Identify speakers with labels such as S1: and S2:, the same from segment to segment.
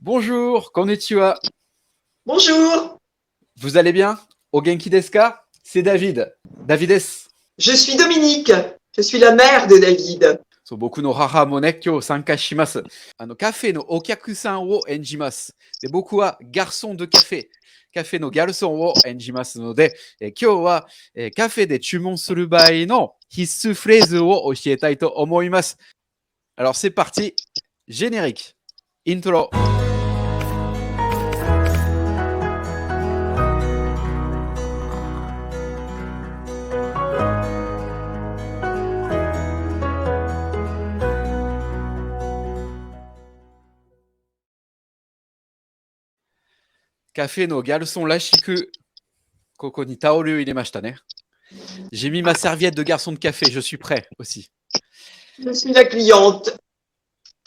S1: Bonjour, konnichiwa.
S2: Bonjour,
S1: Vous allez bien? O genki desu ka? C'est David. Davides.
S2: je suis Dominique. Je suis la mère de David.
S1: So, boku no haha mo ne, kyou sankai shimasu. Café no okyaku-san wo enjimasu. De, boku wa garçon de café. Café no garçon wo enjimasu no de, kyou wa café de chumon suru bai no hissu phrase wo oshietai to omoimasu. Alors c'est parti, générique. Intro. カフェのギャルソンらしく、ここにタオルを入れましたね。J'ai mis ma serviette de garçon de café, je suis prêt aussi.
S2: Je suis la cliente.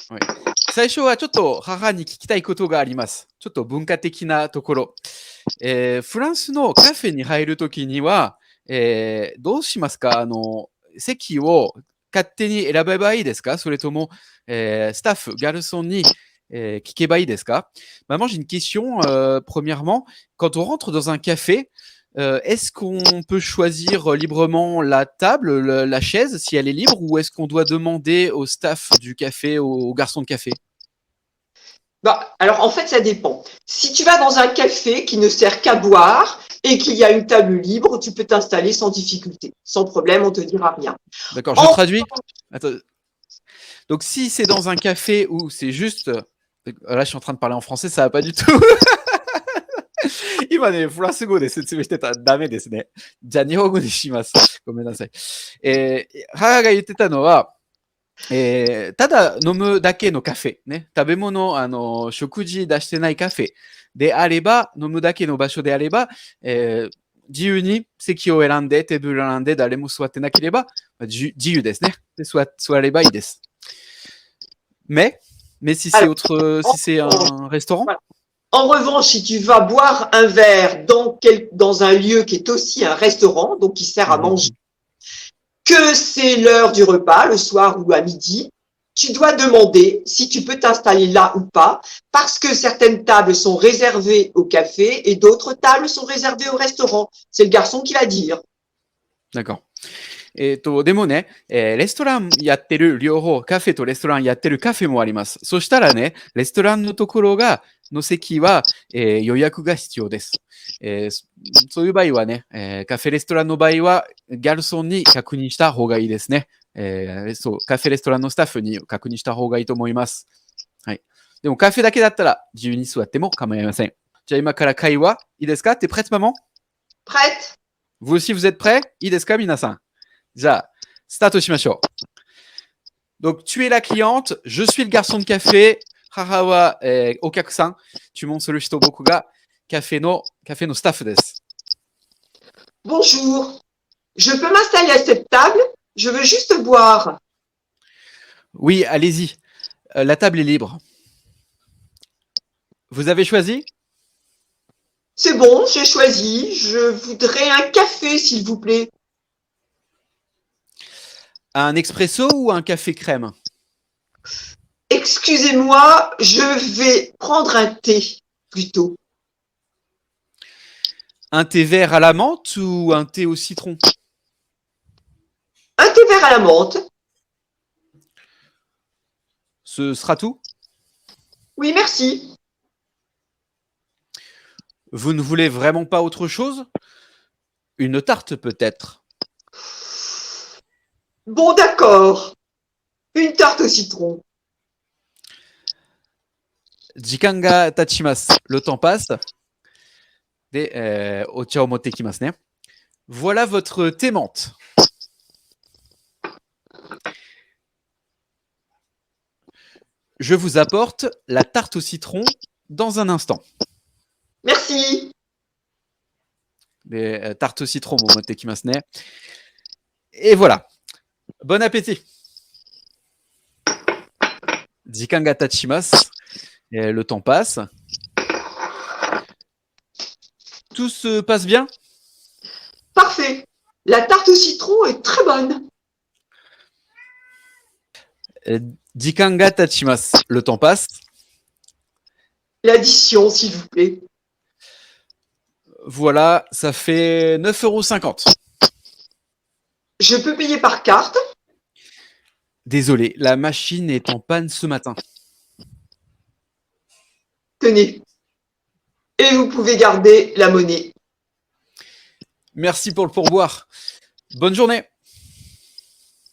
S1: はい、最初はちょっと母に聞きたいことがあります。ちょっと文化的なところ。フランスのカフェに入るときには、どうしますか？席を勝手に選べばいいですか？それとも、スタッフ、ギャルソンに聞けばいいですか？Maman, j'ai une question. Premièrement, quand on rentre dans un café, est-ce qu'on peut choisir librement la table, la chaise, si elle est libre, ou est-ce qu'on doit demander au staff du café, au garçon de café?
S2: Bah, alors en fait, ça dépend. Si tu vas dans un café qui ne sert qu'à boire et qu'il y a une table libre, tu peux t'installer sans difficulté. Sans problème, on te dira rien.
S1: D'accord, je traduis. Attends. Donc, si c'est dans un café où c'est juste... Là, je suis en train de parler en français, ça va pas du tout. 今ね、フランス語で説明してたらダメですね。じゃあ、日本語にします。ごめんなさい。母が言ってたのは、ただ飲むだけのカフェ、ね、食べ物、食事出してないカフェであれば、飲むだけの場所であれば、自由に席を選んで、テーブルを選んで、誰も座ってなければ、自由ですね。で座ればいいです。Mais si c'est si c'est un restaurant?
S2: En revanche, si tu vas boire un verre dans un lieu qui est aussi un restaurant, donc qui sert à manger, que c'est l'heure du repas, le soir ou à midi, tu dois demander si tu peux t'installer là ou pas, parce que certaines tables sont réservées au café et d'autres tables sont réservées au restaurant. C'est le garçon qui va dire.
S1: D'accord. でもね、レストランやってる両方、カフェとレストランやってるカフェもあります。そしたらね、レストランのところの席は、予約が必要です。そういう場合はね、カフェレストランの場合は、ギャルソンに確認した方がいいですね。そう、カフェレストランのスタッフに確認した方がいいと思います。はい。でもカフェだけだったら自由に座っても構いません。じゃあ今から会話、いいですか？ T'es prête, maman?
S2: Prête?
S1: Vous aussi, vous êtes prêts? いいですか、皆さん？じゃあ、スタートしましょう。Donc, tu es la cliente, je suis le garçon de café, 母は、お客さん、注文する人僕がカフェのスタッフです。
S2: Bonjour, je peux m'installer à cette table? Je veux juste boire.
S1: Oui, allez-y, la table est libre. Vous avez choisi?
S2: C'est bon, j'ai choisi. Je voudrais un café, s'il vous plaît.
S1: Un expresso ou un café crème?
S2: Excusez-moi, je vais prendre un thé, plutôt.
S1: Un thé vert à la menthe ou un thé au citron?
S2: Un thé vert à la menthe.
S1: Ce sera tout?
S2: Oui, merci.
S1: Vous ne voulez vraiment pas autre chose? Une tarte peut-être?
S2: Bon, d'accord. Une tarte au citron.
S1: 時間が経ちます。Le temps passe. で、お茶を持ってきますね。Voilà votre thé menthe. Je vous apporte la tarte au citron dans un instant.
S2: Merci.
S1: で、tarte au citron も持ってきますね。Et voilà. Bon appétit. 時間が経ちます。Le temps passe. Tout se passe bien?
S2: Parfait. La tarte au citron est très bonne.
S1: 時間が経ちます。Le temps passe.
S2: L'addition, s'il vous plaît.
S1: Voilà, ça fait 9,50 €.
S2: Je peux payer par carte.
S1: Désolé, la machine est en panne ce matin.
S2: Tenez. Et vous pouvez garder la monnaie.
S1: Merci pour le pourboire. Bonne journée.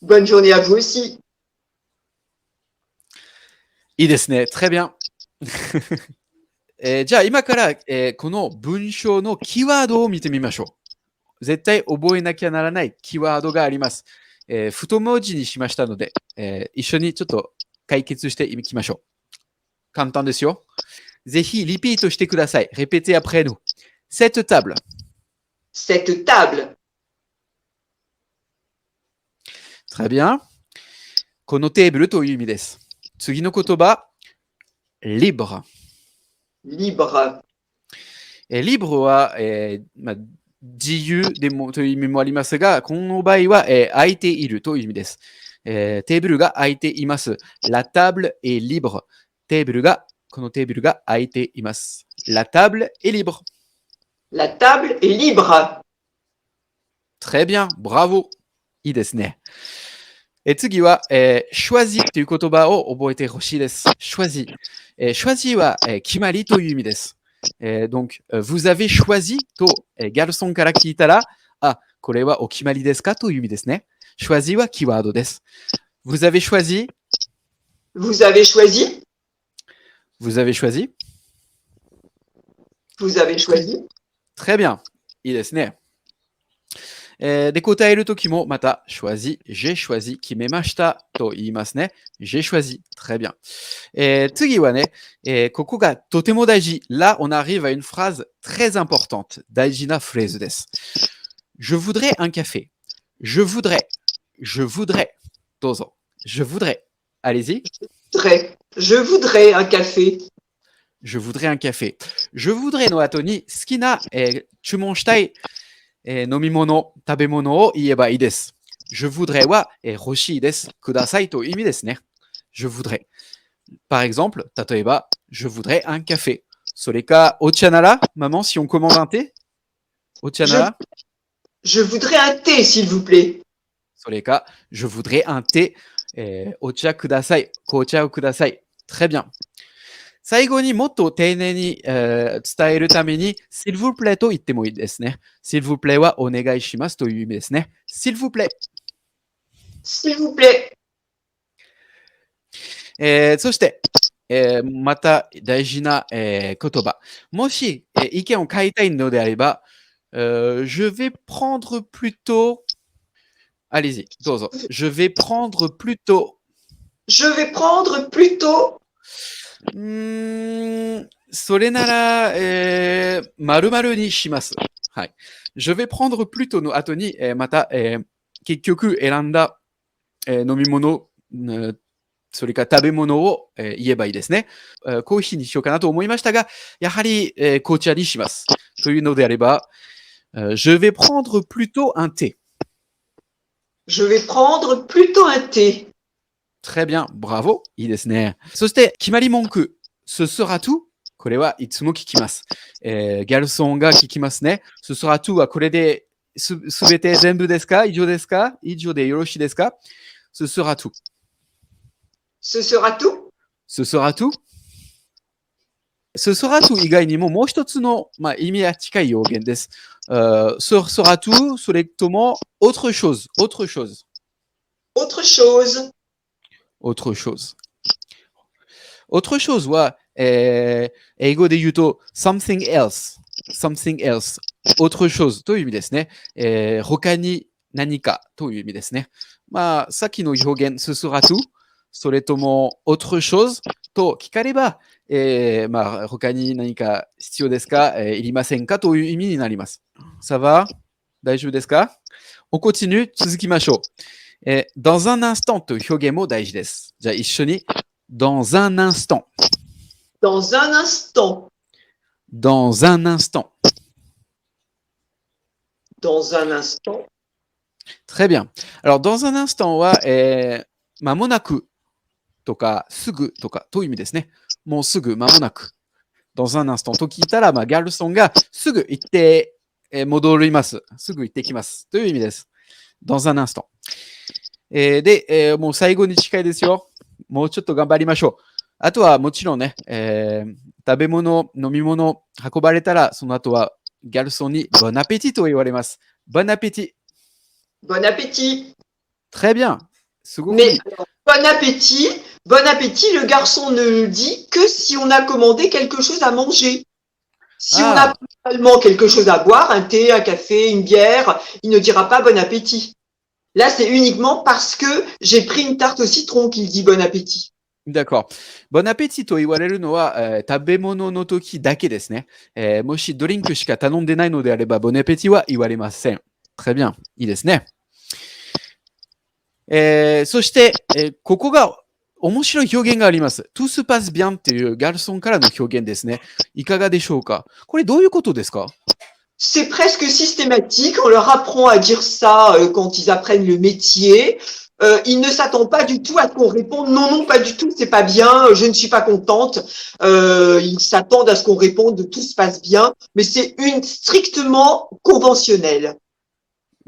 S2: Bonne journée à vous aussi.
S1: いいですね。très bien. じゃあ今から、この文章のキーワードを見てみましょう。絶対覚えなきゃならないキーワードがあります。太文字にしましたので、一緒にちょっと解決していきましょう。簡単ですよ。ぜひリピートしてください。Répétez après nous. Cette table.
S2: Cette table.
S1: Très bien. このテーブルという意味です。次の言葉、libre.
S2: Libre.
S1: libre は、自由でもという意味もありますが、この場合は、空いているという意味です。テーブルが空いています。La table est libre. このテーブルが空いています。La table est libre.
S2: La table est libre.
S1: Très bien, bravo. いいですね。次は、choisi という言葉を覚えてほしいです。choisi。choisi は、決まりという意味です。donc, vous avez choisi と、ギャルソンから聞いたら、あ、これはお決まりですかという意味ですね。choisi はキーワードです。Vous avez choisi?
S2: Vous avez choisi?
S1: Vous avez choisi?
S2: Vous avez choisi?
S1: Très bien. いいですね。で、答えるときもまた、choisi, j'ai choisi, 決めましたと言いますね。j'ai choisi. Très bien. 次はね、ここがとても大事。Là, on arrive à une phrase très importante. 大事なフレーズです。Je voudrais un café. Je voudrais. Je voudrais. どうぞ。Je voudrais. Allez-y.
S2: Je voudrais un café.
S1: Je voudrais un café. Je voudrais の後に好きな、注文したい飲み物、食べ物を言えばいいです。Je voudrais は、欲しいです。くださいという意味ですね。Je voudrais. Par exemple, 例えば、Je voudrais un café. それか、お茶なら、maman, si on commande un thé? お茶なら
S2: Je voudrais un thé, s'il vous plaît.
S1: それか、Je voudrais un thé. お茶ください。紅茶をください。Très bien. 最後にもっと丁寧に、伝えるために、s'il vous plaît と言ってもいいですね。s'il vous plaît はお願いしますという意味ですね。s'il vous plaît。s'il
S2: vous plaît。
S1: そして、また大事な、言葉。もし、意見を変えたいのであれば、je vais prendre plutôt. Allez-y, どうぞ。je vais prendre plutôt.
S2: Je vais prendre plutôt.
S1: それなら、〇〇にします。はい。Je vais prendre plutôt の後に、また、結局選んだ、飲み物、それから食べ物を、言えばいいですね。コーヒーにしようかなと思いましたが、やはり、紅茶にします。というのであれば、je vais prendre plutôt un thé.
S2: Je vais prendre plutôt un thé.
S1: Très bien, bravo. いいですね。そして、決まり文句。ce sera tout。これはいつも聞きます。ギャルソンが聞きますね。ce sera tout はこれですべて全部ですか？以上ですか？以上でよろしいですか？ ce sera tout。Ce
S2: sera tout?
S1: ce sera tout。ce sera tout 以外にももう一つの、意味が近い表現です。ce sera tout、それとも autre chose。autre chose。autre
S2: chose。autre
S1: chose。autre chose は、英語で言うと something else。something else。autre chose という意味ですね。他に何かという意味ですね。さっきの表現、ce sera tout。それとも autre chose と聞かれば、他に何か必要ですか、いりませんかという意味になります。ça va？大丈夫ですか？ on continue 続きましょう。dans un instant という表現も大事です。じゃあ一緒に dans un instant.
S2: Dans un instant.
S1: Dans un instant.
S2: Dans un instant.
S1: Très bien. Alors, dans un instant は、間もなくとか、すぐとか、という意味ですね。もうすぐ、間もなく。dans un instant。と聞いたら、ギャルソンがすぐ行って、戻ります。すぐ行ってきます。という意味です。dans un instant。で、もう最後に近いですよ。もうちょっと頑張りましょう。あとはもちろんね、食べ物、飲み物運ばれたら、その後はギャルソンにbon appétitと言われます。bon appétit。Bon
S2: appétit.
S1: Très bien. すごくい
S2: Mais
S1: い。
S2: alors, bon appétit, le garçon ne le dit que si on a commandé quelque chose à manger. Si on a
S1: Ah,
S2: seulement quelque chose à boire, un thé, un café, une bière, il ne dira pas bon appétit. Là, c'est uniquement parce que j'ai pris une tarte au citron qu'il dit bon appétit.
S1: d'accord. Bon appétit と言われるのは、食べ物の時だけですね。もしドリンクしか頼んでないのであれば、bon appétit は言われません。Très bien. いいですね。そして、ここが面白い表現があります。tout se passe bien っていうガルソンからの表現ですね。いかがでしょうか？これどういうことですか？
S2: C'est presque systématique. On leur apprend à dire ça quand ils apprennent le métier. Ils ne s'attendent pas du tout à ce qu'on réponde non, non, pas du tout, c'est pas bien, je ne suis pas contente. Ils s'attendent à ce qu'on réponde tout se passe bien, mais c'est strictement conventionnel.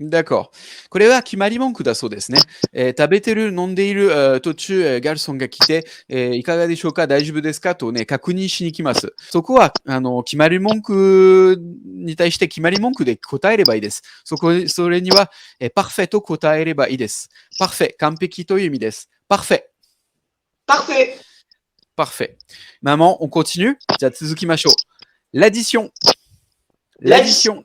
S1: D'accord. これは決まり文句だそうですね。食べてる、飲んでいる途中、ガルソンが来て、いかがでしょうか大丈夫ですかとね、確認しに来ます。そこは、決まり文句に対して決まり文句で答えればいいです。それには、パフェと答えればいいです。パフェ、完璧という意味です。パフェ。
S2: Parfait.
S1: Parfait. Maman, on continue? じゃあ続きましょう。L'addition.
S2: L'addition.
S1: L'addition.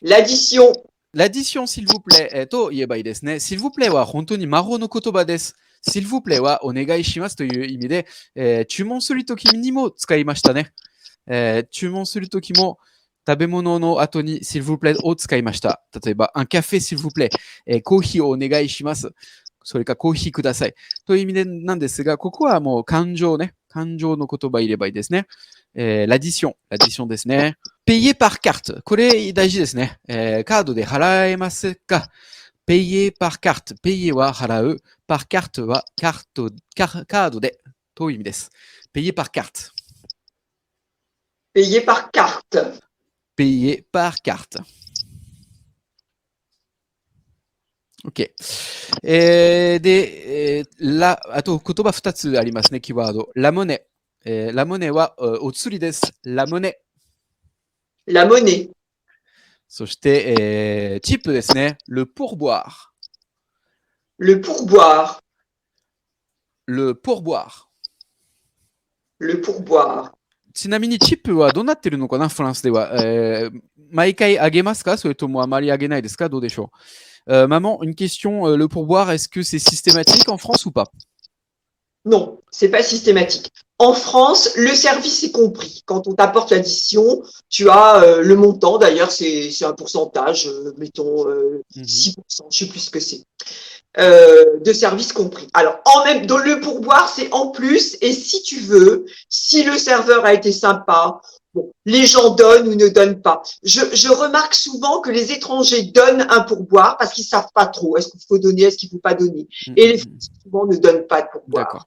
S2: L'addition.
S1: L'addition, s'il vous plaît, と言えばいいですね。s'il vous plaît は本当に魔法の言葉です。s'il vous plaît はお願いしますという意味で、注文するときにも使いましたね。注文するときも食べ物の後に s'il vous plaît を使いました。例えば、un café s'il vous plaît、コーヒーをお願いします。それかコーヒーください。という意味でなんですが、ここはもう感情ね。感情の言葉入ればいいですね。l'addition ですね。payer par carte。これ大事ですね。カードで払えますか payer par carte。payer は払う。par carte はカードでという意味です。payer par carte。Payer
S2: par carte.
S1: payer par carte。OK。で、あと言葉2つありますね、キーワード。ラモネ。ラモネはお釣りです。ラモネ。
S2: La monnaie.
S1: そして、チップですね。le pourboire。Le
S2: pourboire.
S1: le pourboire。Le
S2: pourboire.
S1: ちなみにチップはどうなってるのかな、フランスでは。毎回あげますかそれともあまりあげないですかどうでしょうMaman, une question. Le pourboire, est-ce que c'est systématique en France ou pas
S2: Non, c'est pas systématique. En France, le service est compris. Quand on t'apporte l'addition, tu as le montant. D'ailleurs, c'est un pourcentage, mettons 6%, je sais plus ce que c'est, de service compris. Alors, dans le pourboire, c'est en plus. Et si tu veux, si le serveur a été sympa, bon, les gens donnent ou ne donnent pas. Je remarque souvent que les étrangers donnent un pourboire parce qu'ils savent pas trop. Est-ce qu'il faut donner, est-ce qu'il faut pas donner. Et les Français souvent ne donnent pas de pourboire.
S1: D'accord.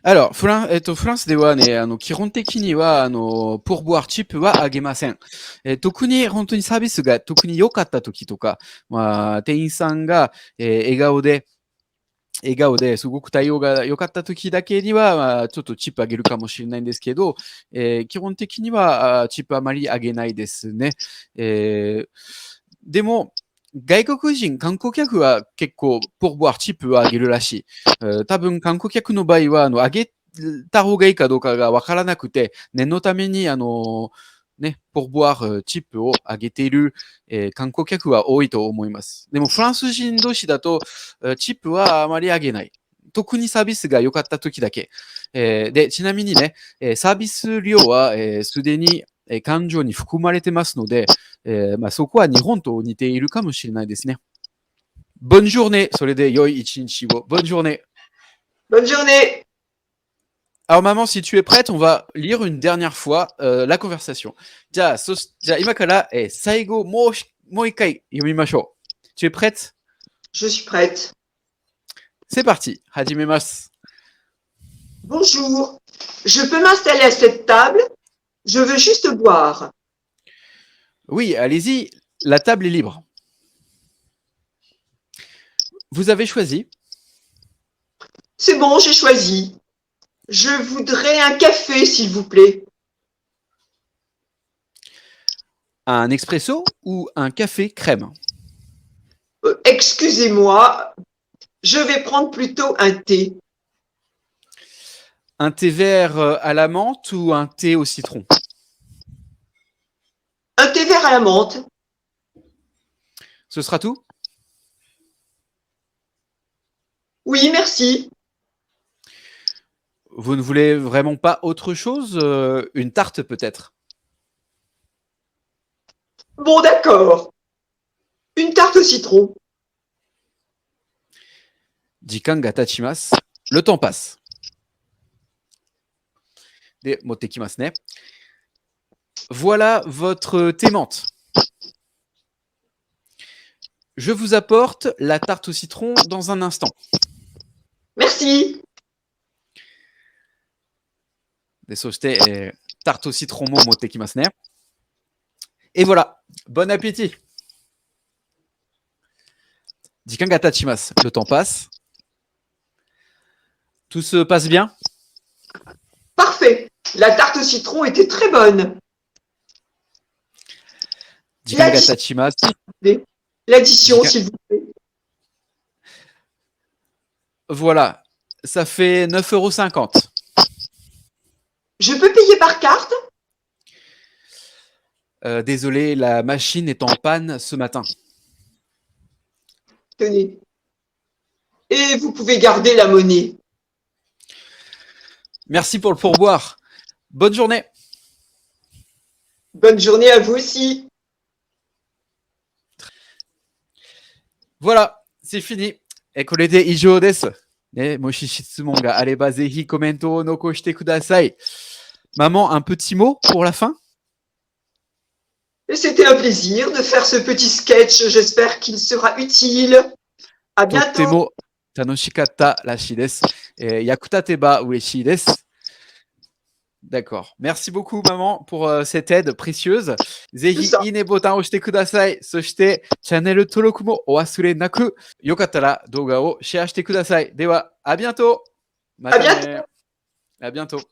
S1: Alors,フランスではね、基本的には、pourboire チップはあげません。特に本当にサービスが特に良かった時とか、店員さんが、笑顔ですごく対応が良かった時だけには、ちょっとチップあげるかもしれないんですけど、基本的にはチップあまりあげないですね。でも、外国人、観光客は結構、pourboire チップはあげるらしい。多分、観光客の場合は、あげた方がいいかどうかがわからなくて、念のために、pourboire チップをあげている、観光客は多いと思います。でも、フランス人同士だと、チップはあまりあげない。特にサービスが良かった時だけ。で、ちなみにね、サービス料はすでに感情に含まれてますので、そこは日本と似ているかもしれないですね。Bonne journée! それで良い一日を。Bonne journée!
S2: Bonne journée!
S1: Alors maman, si tu es prête, on va lire une dernière fois la conversation. じゃあ今から、最後もう一回読みましょう。Tu es prête?
S2: Je suis prête.
S1: C'est parti. 始めます。
S2: Bonjour. Je peux m'installer à cette table? Je veux juste boire.
S1: Oui, allez-y, la table est libre. Vous avez choisi
S2: C'est bon, j'ai choisi. Je voudrais un café, s'il vous plaît.
S1: un expresso ou un café crème?
S2: Excusez-moi, je vais prendre plutôt un thé.
S1: Un thé vert à la menthe ou un thé au citron?
S2: Un thé vert à la menthe.
S1: Ce sera tout?
S2: Oui, merci.
S1: Vous ne voulez vraiment pas autre chose? Une tarte peut-être?
S2: Bon, d'accord. Une tarte au citron.
S1: 時間が経ちます。Le temps passe. で、持ってきますね。Voilà votre thé menthe. Je vous apporte la tarte au citron dans un instant.
S2: Merci.
S1: で、そして、tarte au citron も持ってきますね。Et voilà. Bon appétit. 時間が経ちます。Le temps passe. Tout se passe bien?
S2: Parfait. La tarte au citron était très bonne.
S1: 時間が経ちます。
S2: L'addition, s'il vous plaît.
S1: Voilà. Ça fait 9,50 €.
S2: Je peux payer par carte?
S1: Désolé, la machine est en panne ce matin.
S2: Tenez. Et vous pouvez garder la monnaie.
S1: Merci pour le pourboire. Bonne journée.
S2: Bonne journée à vous aussi.
S1: Voilà, c'est fini. これで以上です。ね、もし質問があれば、ぜひコメントを残してください。Maman, un petit mot pour la fin?
S2: Et c'était un plaisir de faire ce petit sketch. J'espère qu'il sera utile. À
S1: とって
S2: bientôt.
S1: も楽しかったらしいです。役立てば嬉しいです。D'accord. Merci beaucoup, maman, pour cette aide précieuse. ぜひ、いいねボタンを押してください。そして、チャンネル登録もお忘れなく、よかったら動画をシェアしてください。では、à bientôt. またね。à bientôt.